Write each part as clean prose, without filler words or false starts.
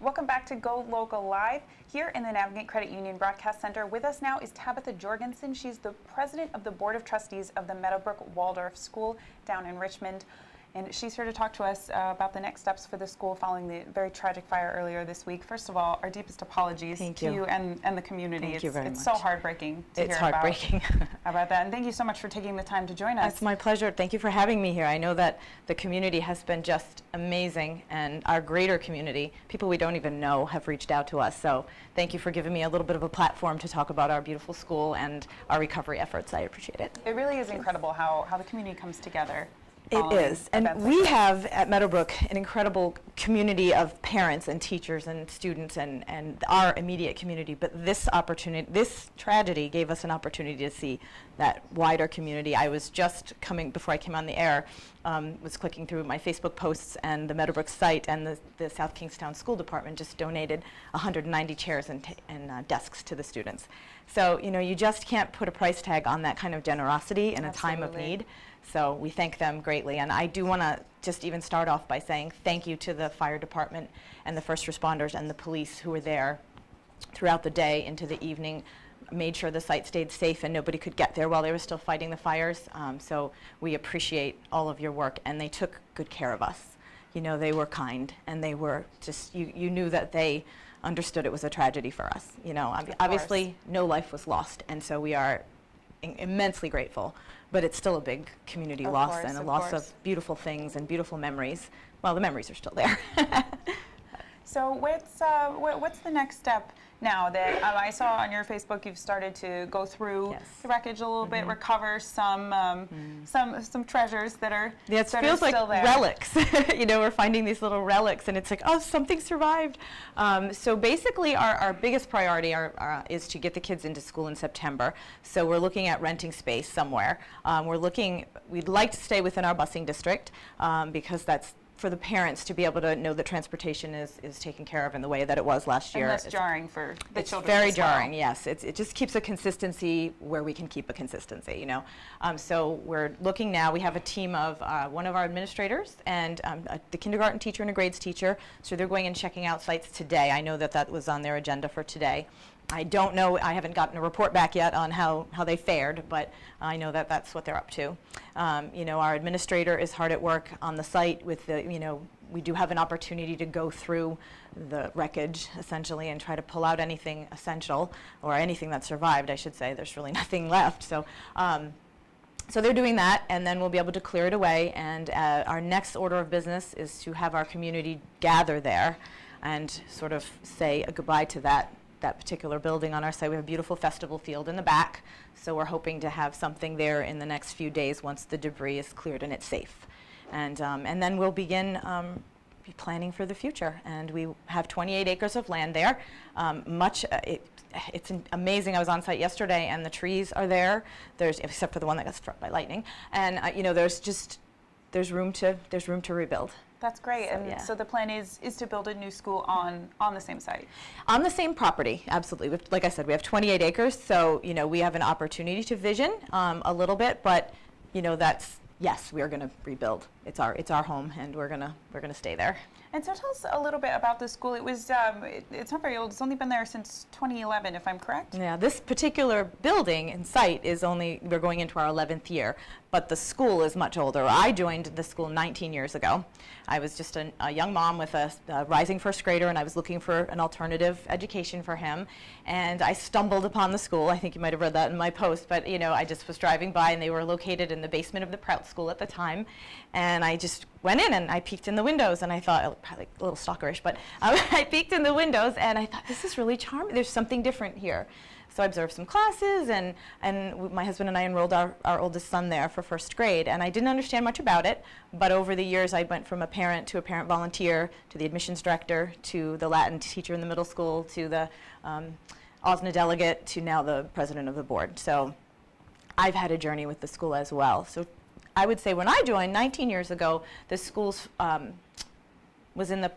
Welcome back to Go Local Live here in the Navigate Credit Union Broadcast Center. With us now is Tabitha Jorgensen. She's the president of the Board of Trustees of the Meadowbrook Waldorf School down in Richmond. And she's here to talk to us about the next steps for the school following the very tragic fire earlier this week. First of all, our deepest apologies to you and the community. Thank you very much. It's so heartbreaking to hear heartbreaking. about that. And thank you so much for taking the time to join us. It's my pleasure. Thank you for having me here. I know that the community has been just amazing, and our greater community, people we don't even know, have reached out to us. So thank you for giving me a little bit of a platform to talk about our beautiful school and our recovery efforts. I appreciate it. It really is incredible how the community comes together. It is, and we have at Meadowbrook an incredible community of parents and teachers and students and our immediate community, but this tragedy gave us an opportunity to see that wider community. I was just before I came on the air, was clicking through my Facebook posts, and the Meadowbrook site and the South Kingstown School Department just donated 190 chairs and desks to the students. So, you know, you just can't put a price tag on that kind of generosity in a time of need. So we thank them greatly. And I do want to just even start off by saying thank you to the fire department and the first responders and the police who were there throughout the day into the evening, made sure the site stayed safe and nobody could get there while they were still fighting the fires. So we appreciate all of your work, and they took good care of us. You know, they were kind, and they were just, you knew that they understood it was a tragedy for us. You know, obviously no life was lost, and so we are immensely grateful, but it's still a big community loss and a loss of beautiful things and beautiful memories. Well, the memories are still there. So what's the next step now that I saw on your Facebook you've started to go through the wreckage a little bit, recover some treasures that are it feels like still there. Relics. You know, we're finding these little relics, and it's like, oh, something survived. So basically, our biggest priority is to get the kids into school in September. So we're looking at renting space somewhere. We'd like to stay within our busing district because that's for the parents to be able to know that transportation is taken care of in the way that it was last year. And less jarring for the children. It's very jarring, yes. It just keeps a consistency where we can keep a consistency, you know. So we're looking now, we have a team of one of our administrators and the kindergarten teacher and a grades teacher. So they're going and checking out sites today. I know that was on their agenda for today. I don't know, I haven't gotten a report back yet on how they fared, but I know that that's what they're up to. You know, our administrator is hard at work on the site with we do have an opportunity to go through the wreckage, essentially, and try to pull out anything essential, or anything that survived, I should say. There's really nothing left. So they're doing that, and then we'll be able to clear it away, and our next order of business is to have our community gather there and sort of say a goodbye to that particular building on our site. We have a beautiful festival field in the back, so we're hoping to have something there in the next few days once the debris is cleared and it's safe. And then we'll begin planning for the future. And we have 28 acres of land there. It's amazing. I was on site yesterday, and the trees are there. Except for the one that got struck by lightning. And you know, there's room to rebuild. That's great. So the plan is to build a new school on the same site? On the same property, absolutely. Like I said, we have 28 acres, so you know, we have an opportunity to vision a little bit, but you know, yes, we are going to rebuild. It's our home, and we're gonna stay there. And so tell us a little bit about the school. It was it's not very old. It's only been there since 2011, if I'm correct. Yeah, this particular building and site we're going into our 11th year, but the school is much older. I joined the school 19 years ago. I was just a young mom with a rising first grader, and I was looking for an alternative education for him. And I stumbled upon the school. I think you might have read that in my post, but you know, I just was driving by, and they were located in the basement of the Prout School at the time. And I just went in, and I peeked in the windows, and I thought, probably a little stalkerish, but I peeked in the windows, and I thought, this is really charming. There's something different here. So I observed some classes, and my husband and I enrolled our oldest son there for first grade, and I didn't understand much about it, but over the years I went from a parent to a parent volunteer to the admissions director to the Latin teacher in the middle school to the OSNA delegate to now the president of the board. So I've had a journey with the school as well. So I would say when I joined 19 years ago, the school was in the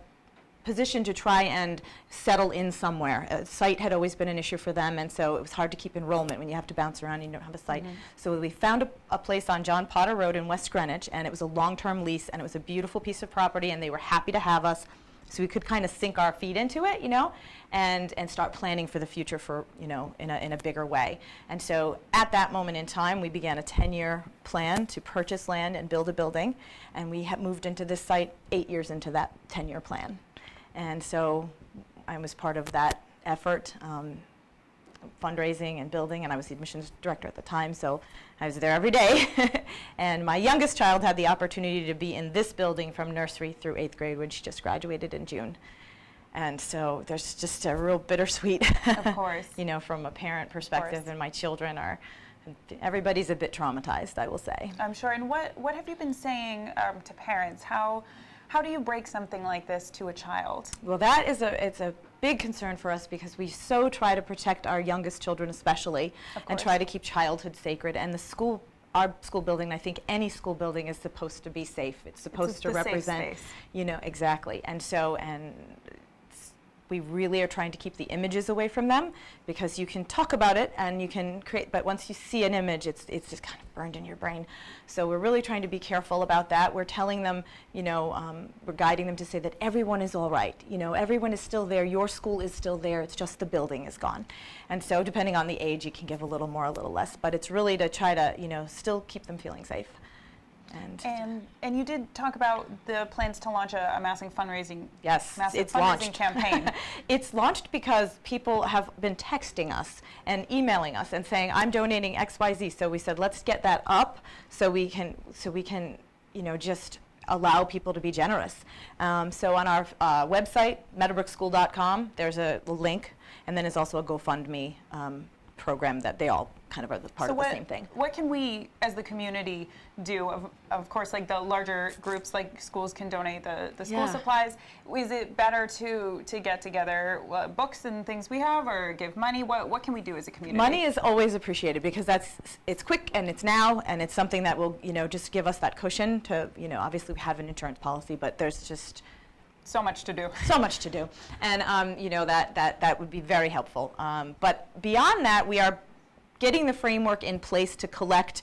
position to try and settle in somewhere. A site had always been an issue for them, and so it was hard to keep enrollment when you have to bounce around and you don't have a site. So we found a place on John Potter Road in West Greenwich, and it was a long-term lease, and it was a beautiful piece of property, and they were happy to have us. so we could kind of sink our feet into it, and start planning for the future for, in a bigger way. And so at that moment in time, we began a 10-year plan to purchase land and build a building, and we have moved into this site 8 years into that 10-year plan. And so I was part of that effort, fundraising and building, and I was the admissions director at the time, so I was there every day. And my youngest child had the opportunity to be in this building from nursery through 8th grade when she just graduated in June. And so there's just a real bittersweet, Of course. From a parent perspective, and my children everybody's a bit traumatized, I will say. I'm sure. And what have you been saying to parents? How do you break something like this to a child? Well, it's a big concern for us because we so try to protect our youngest children especially, and try to keep childhood sacred. And our school building, I think any school building is supposed to be safe. It's supposed to represent, exactly. And we really are trying to keep the images away from them, because you can talk about it and you can create, but once you see an image, it's just kind of burned in your brain. So we're really trying to be careful about that. We're telling them, we're guiding them to say that everyone is all right. Everyone is still there. Your school is still there. It's just the building is gone. And so depending on the age, you can give a little more, a little less. But it's really to try to, still keep them feeling safe. And you did talk about the plans to launch a massive fundraising campaign. It's launched because people have been texting us and emailing us and saying, I'm donating XYZ. So we said, let's get that up so we can just allow people to be generous. So on our website, meadowbrookschool.com, there's a link, and then there's also a GoFundMe program that they all kind of are part of the same thing. What can we, as the community, do? Of course, like the larger groups, like schools can donate the school supplies. Is it better to get together books and things we have, or give money? What can we do as a community? Money is always appreciated, because it's quick and it's now, and it's something that will just give us that cushion to obviously we have an insurance policy, but there's just so much to do. So much to do, and that would be very helpful. But beyond that, we are getting the framework in place to collect,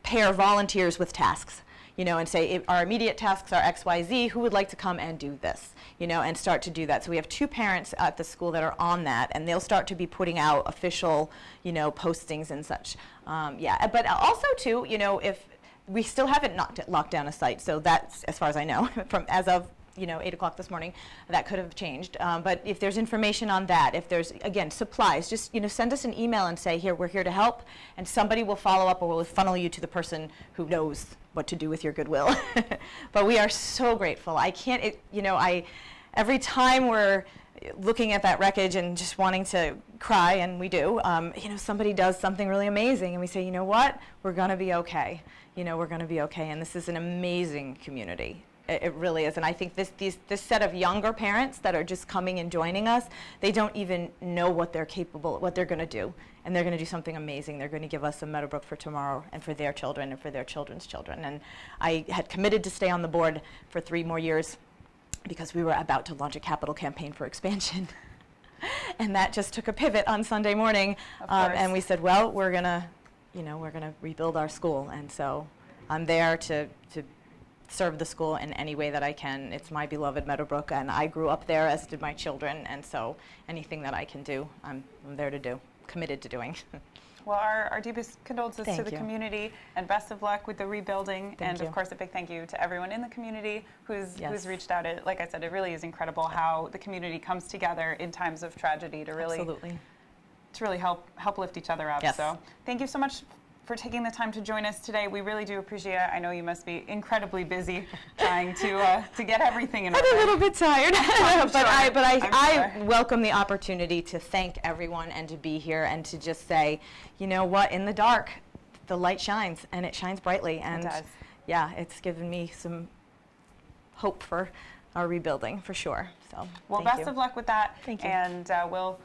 pair volunteers with tasks, and say if our immediate tasks are X, Y, Z, who would like to come and do this, and start to do that. So we have 2 parents at the school that are on that, and they'll start to be putting out official, postings and such. But also too, if we still haven't locked down a site, so that's, as far as I know, as of 8 o'clock this morning, that could have changed. But if there's information on that, if there's, again, supplies, just, send us an email and say, here, we're here to help, and somebody will follow up or will funnel you to the person who knows what to do with your goodwill. But we are so grateful. Every time we're looking at that wreckage and just wanting to cry, and we do, somebody does something really amazing, and we say, you know what, we're going to be okay. We're going to be okay, and this is an amazing community. It really is, and I think this set of younger parents that are just coming and joining us, they don't even know what they're going to do, and they're going to do something amazing. They're going to give us a Meadowbrook for tomorrow, and for their children, and for their children's children. And I had committed to stay on the board for 3 more years because we were about to launch a capital campaign for expansion, and that just took a pivot on Sunday morning, and we said, well, we're gonna rebuild our school, and so I'm there to serve the school in any way that I can. It's my beloved Meadowbrook, and I grew up there, as did my children, and so anything that I can do, I'm there to do, committed to doing. Well, our deepest condolences to the community, and best of luck with the rebuilding. And of course, a big thank you to everyone in the community who's reached out. Like I said, it really is incredible how the community comes together in times of tragedy to really help lift each other up. Yes. So thank you so much for taking the time to join us today. We really do appreciate it. I know you must be incredibly busy trying to get everything in order. I'm a little bit tired, but I sure. welcome the opportunity to thank everyone and to be here and to just say, you know what, in the dark, the light shines, and it shines brightly. And it does. Yeah, it's given me some hope for our rebuilding, for sure. So, well, best of luck with that. Thank you. And we'll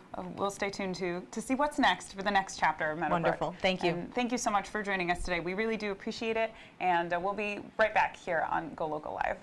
stay tuned to see what's next for the next chapter of Meadowbrook. Wonderful. Thank you. And thank you so much for joining us today. We really do appreciate it. And we'll be right back here on Go Local Live.